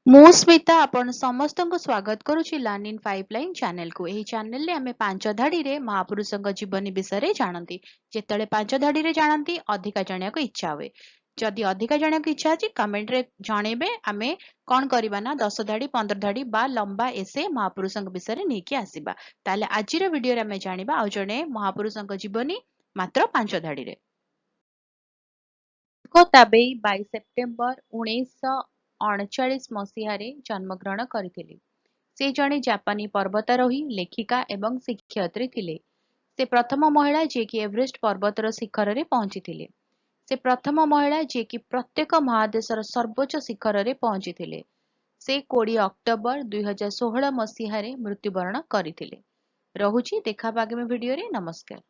ମୁଁ ସ୍ମିତା ଆପଣ ସମସ୍ତଙ୍କୁ ସ୍ୱାଗତ କରୁଛି ଲର୍ନ ଇନ୍ ପାଇପଲାଇନ୍ ଚ୍ୟାନେଲକୁ। ଏହି ଚ୍ୟାନେଲରେ ଆମେ ପାଞ୍ଚ ଧାଡିରେ ମହାପୁରୁଷଙ୍କ ଜୀବନୀ ବିଷୟରେ ଜାଣନ୍ତି। ଯେତେବେଳେ ପାଞ୍ଚ ଧାଡିରେ ଜାଣନ୍ତି ଅଧିକା ଜାଣିବାକୁ ଇଚ୍ଛା ହୁଏ। ଯଦି ଅଧିକା ଜାଣିବାକୁ ଇଚ୍ଛା ଅଛି କମେଣ୍ଟରେ ଜଣେଇବେ। ଆମେ କଣ କରିବା ନା 10 ଧାଡି 15 ଧାଡି ବା ଲମ୍ବା ଏସେ ମହାପୁରୁଷଙ୍କ ବିଷୟରେ ନେଇକି ଆସିବା। ତାହେଲେ ଆଜିର ଭିଡିଓରେ ଆମେ ଜାଣିବା ଆଉ ଜଣେ ମହାପୁରୁଷଙ୍କ ଜୀବନୀ ମାତ୍ର ପାଞ୍ଚ ଧାଡିରେ। ତାବେଇ 22 ସେପ୍ଟେମ୍ବର 1939 ମସିହାରେ ଜନ୍ମଗ୍ରହଣ କରିଥିଲେ। ସେ ଜଣେ ଜାପାନୀ ପର୍ବତାରୋହୀ, ଲେଖିକା ଏବଂ ଶିକ୍ଷୟିତ୍ରୀ ଥିଲେ। ସେ ପ୍ରଥମ ମହିଳା ଯିଏକି ଏଭରେଷ୍ଟ ପର୍ବତର ଶିଖରରେ ପହଞ୍ଚିଥିଲେ। ସେ ପ୍ରଥମ ମହିଳା ଯିଏକି ପ୍ରତ୍ୟେକ ମହାଦେଶର ସର୍ବୋଚ୍ଚ ଶିଖରରେ ପହଞ୍ଚିଥିଲେ। ସେ 20 ଅକ୍ଟୋବର 2016 ମସିହାରେ ମୃତ୍ୟୁବରଣ କରିଥିଲେ। ରହୁଛି, ଦେଖା ହବା ଆଗାମୀ ଭିଡିଓରେ। ନମସ୍କାର।